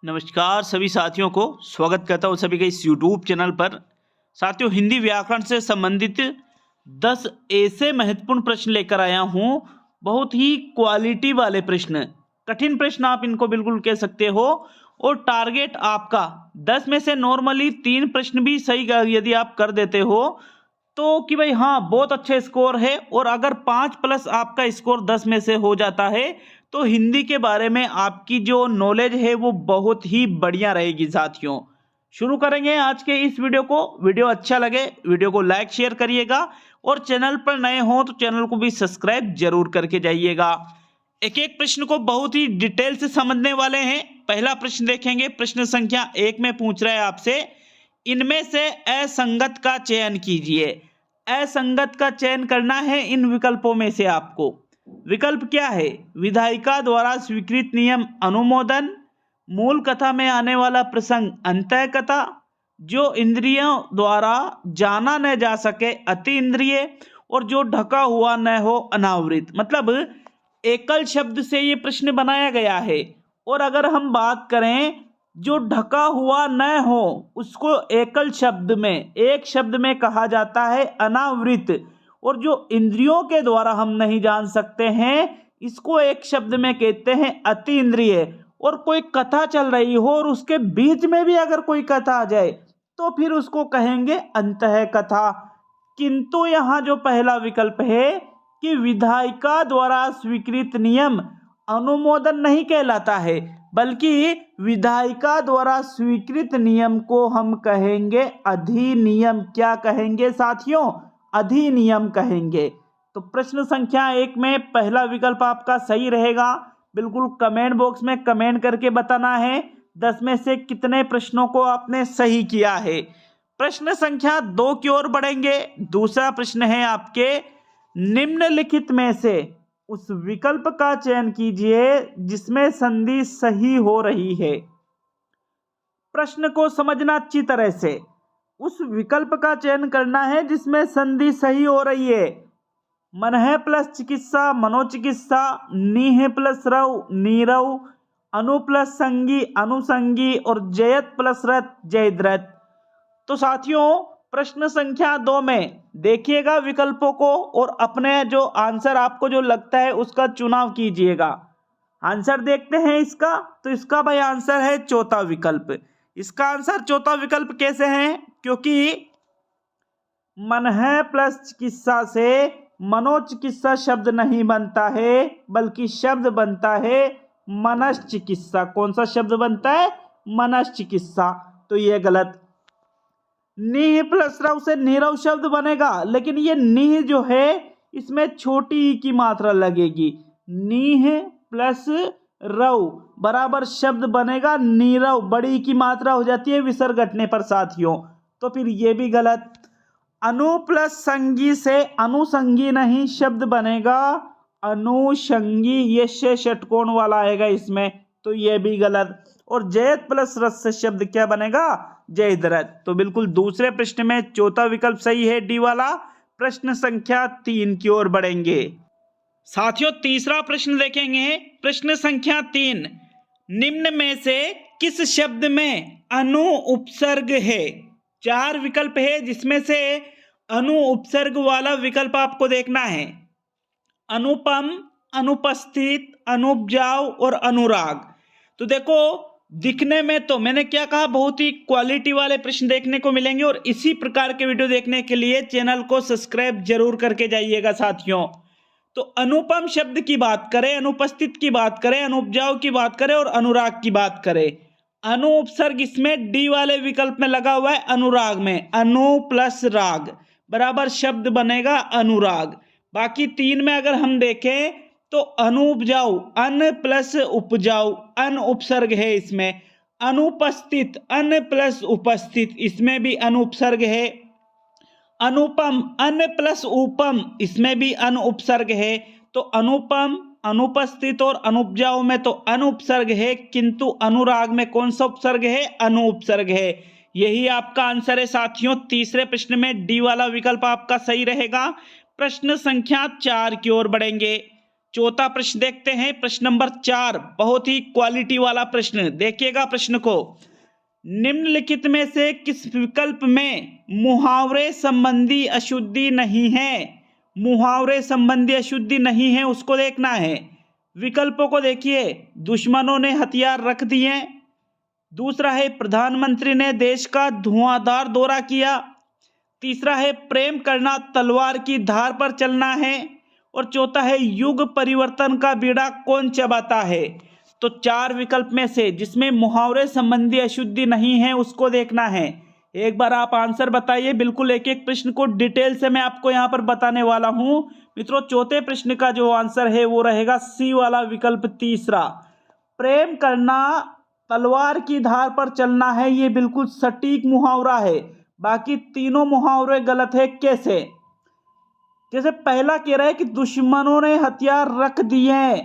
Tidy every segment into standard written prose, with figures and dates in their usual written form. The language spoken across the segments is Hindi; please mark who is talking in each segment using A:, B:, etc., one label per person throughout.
A: नमस्कार सभी साथियों को स्वागत करता हूँ सभी के इस YouTube चैनल पर। साथियों, हिंदी व्याकरण से संबंधित 10 ऐसे महत्वपूर्ण प्रश्न लेकर आया हूँ। बहुत ही क्वालिटी वाले प्रश्न, कठिन प्रश्न आप इनको बिल्कुल कह सकते हो। और टारगेट आपका 10 में से नॉर्मली 3 प्रश्न भी सही यदि आप कर देते हो तो कि भाई हाँ बहुत अच्छे स्कोर है। और अगर 5+ आपका स्कोर 10 में से हो जाता है तो हिंदी के बारे में आपकी जो नॉलेज है वो बहुत ही बढ़िया रहेगी। साथियों, शुरू करेंगे आज के इस वीडियो को। वीडियो अच्छा लगे वीडियो को लाइक शेयर करिएगा और चैनल पर नए हो तो चैनल को भी सब्सक्राइब जरूर करके जाइएगा। एक एक प्रश्न को बहुत ही डिटेल से समझने वाले हैं। पहला प्रश्न देखेंगे। प्रश्न संख्या 1 में पूछ रहा है आपसे, इनमें से असंगत का चयन कीजिए। असंगत का चयन करना है इन विकल्पों में से आपको। विकल्प क्या है? विधायिका द्वारा स्वीकृत नियम अनुमोदन, मूल कथा में आने वाला प्रसंग अंतः कथा, जो इंद्रियों द्वारा जाना न जा सके अति इंद्रिय, और जो ढका हुआ न हो अनावृत। मतलब एकल शब्द से ये प्रश्न बनाया गया है। और अगर हम बात करें जो ढका हुआ न हो उसको एकल शब्द में, एक शब्द में कहा जाता है अनावृत। और जो इंद्रियों के द्वारा हम नहीं जान सकते हैं इसको एक शब्द में कहते हैं अति इंद्रिय। और कोई कथा चल रही हो और उसके बीच में भी अगर कोई कथा आ जाए तो फिर उसको कहेंगे अंतः कथा। किंतु यहाँ जो पहला विकल्प है कि विधायिका द्वारा स्वीकृत नियम अनुमोदन नहीं कहलाता है, बल्कि विधायिका द्वारा स्वीकृत नियम को हम कहेंगे अधिनियम। क्या कहेंगे साथियों? अधिनियम कहेंगे। तो प्रश्न संख्या 1 में पहला विकल्प आपका सही रहेगा। बिल्कुल कमेंट बॉक्स में कमेंट करके बताना है 10 में से कितने प्रश्नों को आपने सही किया है। प्रश्न संख्या 2 की ओर बढ़ेंगे। दूसरा प्रश्न है आपके, निम्नलिखित में से उस विकल्प का चयन कीजिए जिसमें संधि सही हो रही है। प्रश्न को समझना अच्छी तरह से। उस विकल्प का चयन करना है जिसमें संधि सही हो रही है। मनः प्लस चिकित्सा मनोचिकित्सा, नीह प्लस रव नीरव, अनु प्लस संगी अनुसंगी, और जयत प्लस रथ जयद्रथ। तो साथियों, प्रश्न संख्या 2 में देखिएगा विकल्पों को और अपने जो आंसर आपको जो लगता है उसका चुनाव कीजिएगा। आंसर देखते हैं इसका। तो इसका भाई आंसर है चौथा विकल्प। इसका आंसर चौथा विकल्प कैसे है? क्योंकि मनः प्लस चिकित्सा से मनोचिकित्सा शब्द नहीं बनता है, बल्कि शब्द बनता है मनश्चिकित्सा। कौन सा शब्द बनता है? मनश्चिकित्सा। तो ये गलत। निह प्लस रव से नीरव शब्द बनेगा, लेकिन ये निह जो है इसमें छोटी ई की मात्रा लगेगी। निह प्लस रव बराबर शब्द बनेगा नीरव, बड़ी की मात्रा हो जाती है विसर्ग हटने पर साथियों। तो फिर ये भी गलत। अनु प्लस संगी से अनुसंगी नहीं शब्द बनेगा अनुषंगी, ये से षटकोण वाला आएगा इसमें। तो ये भी गलत। और जयत प्लस रथ से शब्द क्या बनेगा? जयद्रथ। तो बिल्कुल दूसरे प्रश्न में चौथा विकल्प सही है, डी वाला। प्रश्न संख्या 3 की ओर बढ़ेंगे। साथियों, तीसरा प्रश्न देखेंगे। प्रश्न संख्या 3, निम्न में से किस शब्द में अनु उपसर्ग है? 4 विकल्प है जिसमें से अनु उपसर्ग वाला विकल्प आपको देखना है। अनुपम, अनुपस्थित, अनुपजाऊ और अनुराग। तो देखो, दिखने में तो मैंने क्या कहा, बहुत ही क्वालिटी वाले प्रश्न देखने को मिलेंगे। और इसी प्रकार के वीडियो देखने के लिए चैनल को सब्सक्राइब जरूर करके जाइएगा साथियों। तो अनुपम शब्द की बात करें, अनुपस्थित की बात करें, अनुपजाऊ की बात करें और अनुराग की बात करें, अनु उपसर्ग इसमें डी वाले विकल्प में लगा हुआ है अनुराग में। अनु प्लस राग बराबर शब्द बनेगा अनुराग। बाकी 3 में अगर हम देखें तो अनुपजाऊ अन प्लस उपजाऊ, अन उपसर्ग है इसमें। अनुपस्थित अन प्लस उपस्थित, इसमें भी अन उपसर्ग है। अनुपम अन प्लस उपम, इसमें भी अन उपसर्ग है। तो अनुपम, अनुपस्थित और अनुपजाऊ में तो अन उपसर्ग है, किंतु अनुराग में कौन सा उपसर्ग है? अनु उपसर्ग है। यही आपका आंसर है साथियों। तीसरे प्रश्न में डी वाला विकल्प आपका सही रहेगा। प्रश्न संख्या 4 की ओर बढ़ेंगे। चौथा प्रश्न देखते हैं, प्रश्न नंबर 4, बहुत ही क्वालिटी वाला प्रश्न। देखिएगा प्रश्न को, निम्नलिखित में से किस विकल्प में मुहावरे संबंधी अशुद्धि नहीं है? मुहावरे संबंधी अशुद्धि नहीं है, उसको देखना है। विकल्पों को देखिए, दुश्मनों ने हथियार रख दिए, दूसरा है प्रधानमंत्री ने देश का धुआंधार दौरा किया, तीसरा है प्रेम करना तलवार की धार पर चलना है, और चौथा है युग परिवर्तन का बीड़ा कौन चबाता है। तो 4 विकल्प में से जिसमें मुहावरे संबंधी अशुद्धि नहीं है उसको देखना है। एक बार आप आंसर बताइए, बिल्कुल एक एक प्रश्न को डिटेल से मैं आपको यहाँ पर बताने वाला हूँ। मित्रों, चौथे प्रश्न का जो आंसर है वो रहेगा सी वाला विकल्प, तीसरा। प्रेम करना तलवार की धार पर चलना है, ये बिल्कुल सटीक मुहावरा है। बाकी तीनों मुहावरे गलत है। कैसे? जैसे पहला कह रहा है कि दुश्मनों ने हथियार रख दिए,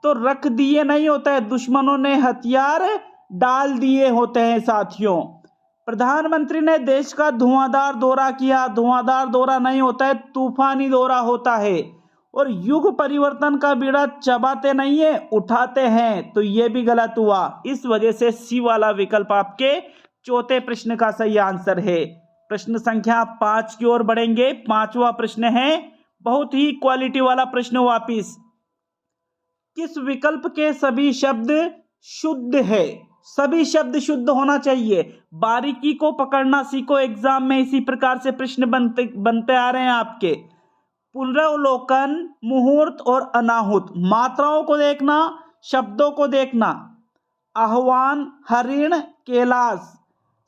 A: तो रख दिए नहीं होता है, दुश्मनों ने हथियार डाल दिए होते हैं साथियों। प्रधानमंत्री ने देश का धुआंधार दौरा किया, धुआंधार दौरा नहीं होता है, तूफानी दौरा होता है। और युग परिवर्तन का बीड़ा चबाते नहीं है, उठाते हैं, तो ये भी गलत हुआ। इस वजह से सी वाला विकल्प आपके चौथे प्रश्न का सही आंसर है। प्रश्न संख्या 5 की ओर बढ़ेंगे। 5वां प्रश्न है, बहुत ही क्वालिटी वाला प्रश्न वापिस। किस विकल्प के सभी शब्द शुद्ध है? सभी शब्द शुद्ध होना चाहिए। बारीकी को पकड़ना सीखो, एग्जाम में इसी प्रकार से प्रश्न बनते आ रहे हैं आपके। पुनरावलोकन, मुहूर्त और अनाहुत, मात्राओं को देखना, शब्दों को देखना। आह्वान, हरिण, कैलाश,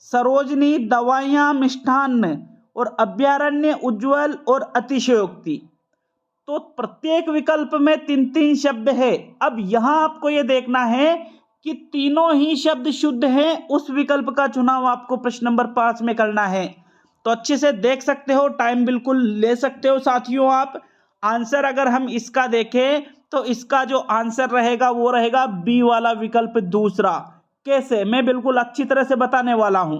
A: सरोजनी, दवाइयां, मिष्ठान्न, और अभ्यारण्य, उज्जवल और अतिशयोक्ति। तो प्रत्येक विकल्प में 3-3 शब्द है। अब यहां आपको यह देखना है कि तीनों ही शब्द शुद्ध हैं, उस विकल्प का चुनाव आपको प्रश्न नंबर 5 में करना है। तो अच्छे से देख सकते हो, टाइम बिल्कुल ले सकते हो साथियों आप। आंसर अगर हम इसका देखें तो इसका जो आंसर रहेगा वो रहेगा बी वाला विकल्प, दूसरा। कैसे? मैं बिल्कुल अच्छी तरह से बताने वाला हूं।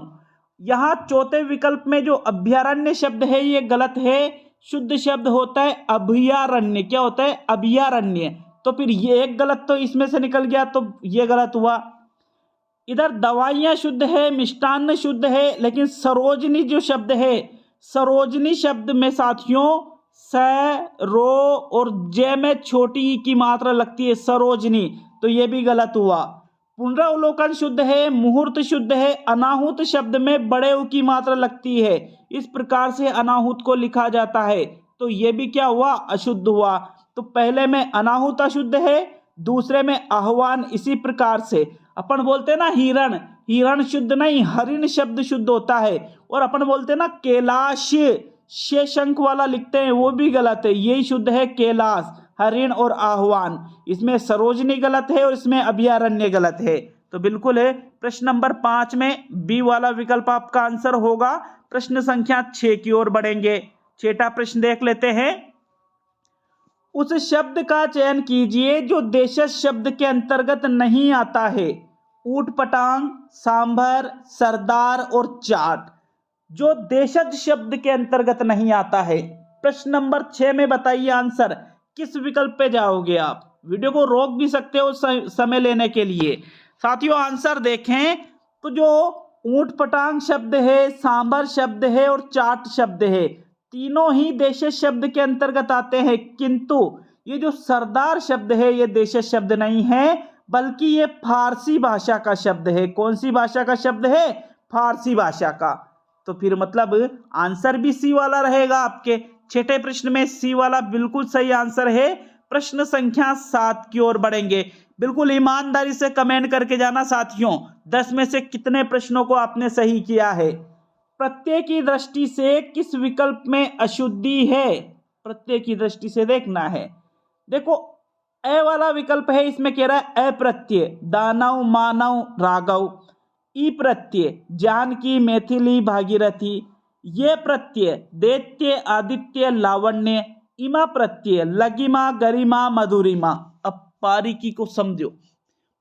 A: यहां चौथे विकल्प में जो अभ्यारण्य शब्द है ये गलत है। शुद्ध शब्द होता है अभयारण्य। क्या होता है? अभयारण्य। तो फिर ये एक गलत तो इसमें से निकल गया, तो ये गलत हुआ। इधर दवाइयां शुद्ध है, मिष्टान्न शुद्ध है, लेकिन सरोजनी जो शब्द है, सरोजनी शब्द में साथियों स, रो और जे में छोटी ई की मात्रा लगती है, सरोजनी, तो ये भी गलत हुआ। पुनरावलोकन शुद्ध है, मुहूर्त शुद्ध है, अनाहुत शब्द में बड़े उ की मात्रा लगती है, इस प्रकार से अनाहुत को लिखा जाता है, तो ये भी क्या हुआ? अशुद्ध हुआ। तो पहले में अनाहुत अशुद्ध है, दूसरे में आह्वान। इसी प्रकार से अपन बोलते हैं ना हिरण, हिरण शुद्ध नहीं, हरिण शब्द शुद्ध होता है। और अपन बोलते हैं ना कैलाश, शेषंक वाला लिखते हैं, वो भी गलत है, यही शुद्ध है कैलाश, हरिण और आह्वान। इसमें सरोजनी गलत है और इसमें अभयारण्य गलत है। तो बिल्कुल है, प्रश्न नंबर 5 में बी वाला विकल्प आपका आंसर होगा। प्रश्न संख्या 6 की ओर बढ़ेंगे। 6वां प्रश्न देख लेते हैं। उस शब्द का चयन कीजिए जो देशज शब्द के अंतर्गत नहीं आता है। ऊट पटांग, सांभर, सरदार और चाट, जो देशज शब्द के अंतर्गत नहीं आता है। प्रश्न नंबर 6 में बताइए आंसर, किस विकल्प पे जाओगे आप? वीडियो को रोक भी सकते हो समय लेने के लिए। साथियों आंसर देखें तो जो ऊट पटांग शब्द है, सांभर शब्द है और चाट शब्द है, तीनों ही देशज शब्द के अंतर्गत आते हैं। किंतु ये जो सरदार शब्द है ये देशज शब्द नहीं है, बल्कि ये फारसी भाषा का शब्द है। कौन सी भाषा का शब्द है? फारसी भाषा का। तो फिर मतलब आंसर भी सी वाला रहेगा आपके। 6ठे प्रश्न में सी वाला बिल्कुल सही आंसर है। प्रश्न संख्या 7 की ओर बढ़ेंगे। बिल्कुल ईमानदारी से कमेंट करके जाना साथियों, 10 में से कितने प्रश्नों को आपने सही किया है। प्रत्येक की दृष्टि से किस विकल्प में अशुद्धि है? प्रत्येक की दृष्टि से देखना है। देखो ए वाला विकल्प है, इसमें कह रहा है अप्रत्यय, दानव, मानव, राघव। ई प्रत्यय, जानकी, मैथिली, भागीरथी। ये प्रत्यय, दैत्य, आदित्य, लावण्य। इमा प्रत्यय, लगिमा, गरिमा, मधुरिमा। अब बारीकी को समझो,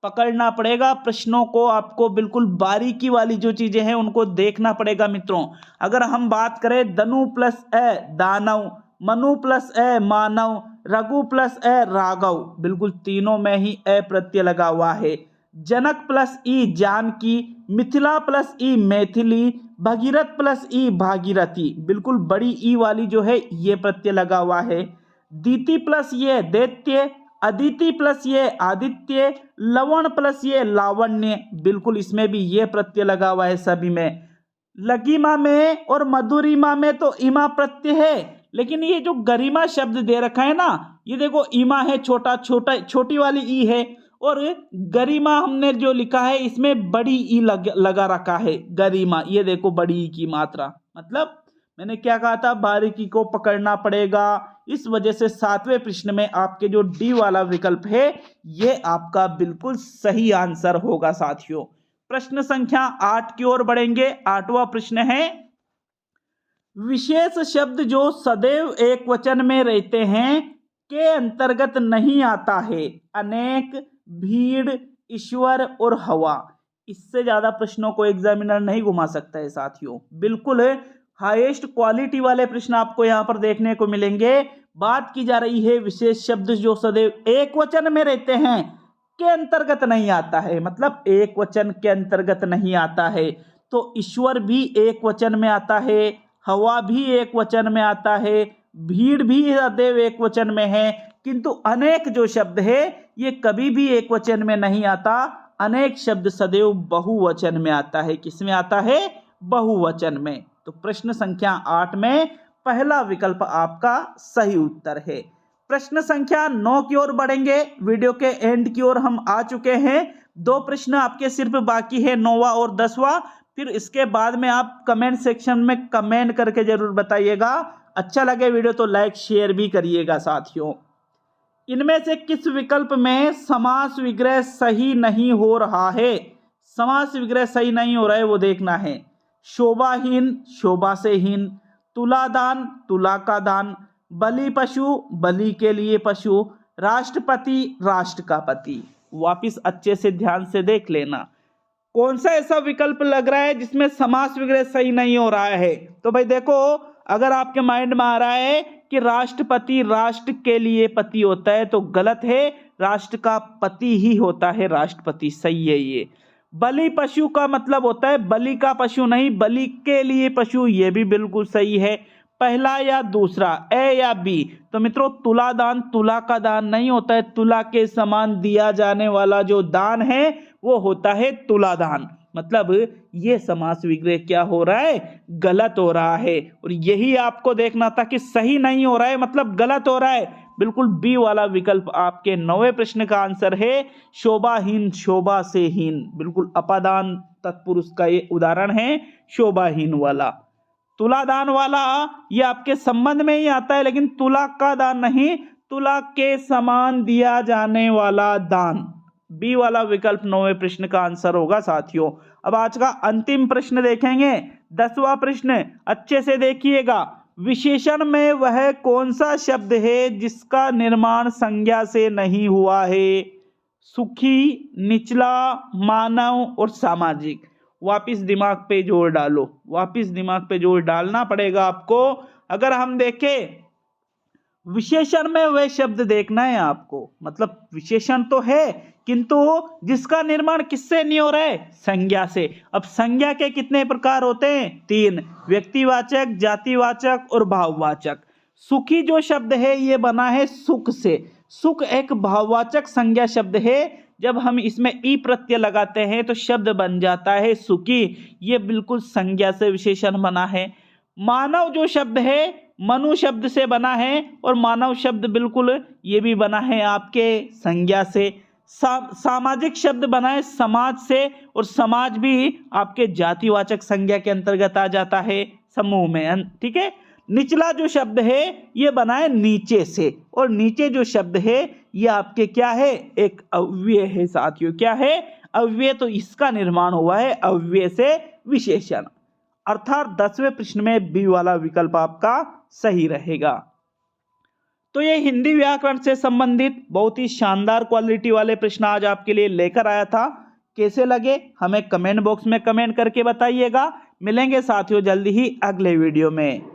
A: पकड़ना पड़ेगा प्रश्नों को आपको, बिल्कुल बारीकी वाली जो चीजें हैं उनको देखना पड़ेगा मित्रों। अगर हम बात करें धनु प्लस ए दानव, मनु प्लस ए मानव, रघु प्लस ए राघव, बिल्कुल तीनों में ही ए प्रत्यय लगा हुआ है। जनक प्लस ई जानकी, मिथिला प्लस ई मैथिली, भगीरथ प्लस ई भागीरथी, बिल्कुल बड़ी ई वाली जो है ये प्रत्यय लगा हुआ है। दीति प्लस ये दैत्य, अदिति प्लस ये आदित्य, लवण प्लस ये लावण्य, बिल्कुल इसमें भी ये प्रत्यय लगा हुआ है सभी में। लघिमा में और मधुरिमा में तो इमा प्रत्यय है, लेकिन ये जो गरिमा शब्द दे रखा है ना, ये देखो इमा है छोटी वाली ई है, और गरिमा हमने जो लिखा है इसमें बड़ी ई लगा रखा है गरिमा, ये देखो बड़ी ई की मात्रा। मतलब मैंने क्या कहा था, बारीकी को पकड़ना पड़ेगा। इस वजह से 7वें प्रश्न में आपके जो डी वाला विकल्प है ये आपका बिल्कुल सही आंसर होगा साथियों। प्रश्न संख्या 8 की ओर बढ़ेंगे। 8वां प्रश्न है, विशेष शब्द जो सदैव एक वचन में रहते हैं के अंतर्गत नहीं आता है। अनेक, भीड़, ईश्वर और हवा। इससे ज्यादा प्रश्नों को एग्जामिनर नहीं घुमा सकता है साथियों। बिल्कुल हाईएस्ट क्वालिटी वाले प्रश्न आपको यहाँ पर देखने को मिलेंगे। बात की जा रही है विशेष शब्द जो सदैव एक वचन में रहते हैं के अंतर्गत नहीं आता है, मतलब एक वचन के अंतर्गत नहीं आता है। तो ईश्वर भी एक वचन में आता है, हवा भी एक वचन में आता है, भीड़ भी सदैव एक वचन में है, किंतु अनेक जो शब्द है ये कभी भी एक वचन में नहीं आता। अनेक शब्द सदैव बहुवचन में आता है। किस में आता है? बहुवचन में। तो प्रश्न संख्या 8 में पहला विकल्प आपका सही उत्तर है। प्रश्न संख्या 9 की ओर बढ़ेंगे। वीडियो के एंड की ओर हम आ चुके हैं। 2 प्रश्न आपके सिर्फ बाकी है, 9वां और 10वां। फिर इसके बाद में आप कमेंट सेक्शन में कमेंट करके जरूर बताइएगा। अच्छा लगे वीडियो तो लाइक शेयर भी करिएगा साथियों। इनमें से किस विकल्प में समास विग्रह सही नहीं हो रहा है? समास विग्रह सही नहीं हो रहा है वो देखना है। शोभाहीन, शोभा से हीन, तुलादान, तुला का दान, बलि पशु, बलि के लिए पशु, राष्ट्रपति, राष्ट्र का पति। वापिस अच्छे से ध्यान से देख लेना कौन सा ऐसा विकल्प लग रहा है जिसमें समास विग्रह सही नहीं हो रहा है। तो भाई देखो, अगर आपके माइंड में आ रहा है कि राष्ट्रपति राष्ट्र के लिए पति होता है तो गलत है, राष्ट्र का पति ही होता है राष्ट्रपति, सही है ये। बलि पशु का मतलब होता है बलि का पशु नहीं, बलि के लिए पशु, ये भी बिल्कुल सही है। पहला या दूसरा, ए या बी? तो मित्रों तुला दान तुला का दान नहीं होता है, तुला के समान दिया जाने वाला जो दान है वो होता है तुला दान। मतलब ये समास विग्रह क्या हो रहा है? गलत हो रहा है। और यही आपको देखना था कि सही नहीं हो रहा है मतलब गलत हो रहा है। बिल्कुल बी वाला विकल्प आपके 9वें प्रश्न का आंसर है। शोभाहीन, शोभा से हीन, बिल्कुल अपादान तत्पुरुष का ये उदाहरण है शोभाहीन वाला। तुलादान वाला ये आपके संबंध में ही आता है, लेकिन तुला का दान नहीं, तुला के समान दिया जाने वाला दान। बी वाला विकल्प 9वें प्रश्न का आंसर होगा साथियों। अब आज का अंतिम प्रश्न देखेंगे, 10वां प्रश्न। अच्छे से देखिएगा। विशेषण में वह कौन सा शब्द है जिसका निर्माण संज्ञा से नहीं हुआ है? सुखी, निचला, मानव और सामाजिक। वापिस दिमाग पे जोर डालो, वापिस दिमाग पे जोर डालना पड़ेगा आपको। अगर हम देखें विशेषण में वह शब्द देखना है आपको, मतलब विशेषण तो है किंतु जिसका निर्माण किससे नहीं हो रहा है? संज्ञा से। अब संज्ञा के कितने प्रकार होते हैं? 3, व्यक्तिवाचक, जातिवाचक और भाववाचक। सुखी जो शब्द है ये बना है सुख से। सुख एक भाववाचक संज्ञा शब्द है। जब हम इसमें ई प्रत्यय लगाते हैं तो शब्द बन जाता है सुखी, ये बिल्कुल संज्ञा से विशेषण बना है। मानव जो शब्द है मनु शब्द से बना है, और मानव शब्द बिल्कुल ये भी बना है आपके संज्ञा से। सामाजिक शब्द बना है समाज से, और समाज भी आपके जातिवाचक संज्ञा के अंतर्गत आ जाता है समूह में, ठीक है। निचला जो शब्द है ये बना है नीचे से, और नीचे जो शब्द है ये आपके क्या है? एक अव्यय है साथियों। क्या है? अव्यय। तो इसका निर्माण हुआ है अव्यय से विशेषण। अर्थात 10वें प्रश्न में बी वाला विकल्प आपका सही रहेगा। तो ये हिंदी व्याकरण से संबंधित बहुत ही शानदार क्वालिटी वाले प्रश्न आज आपके लिए लेकर आया था। कैसे लगे हमें कमेंट बॉक्स में कमेंट करके बताइएगा। मिलेंगे साथियों जल्दी ही अगले वीडियो में।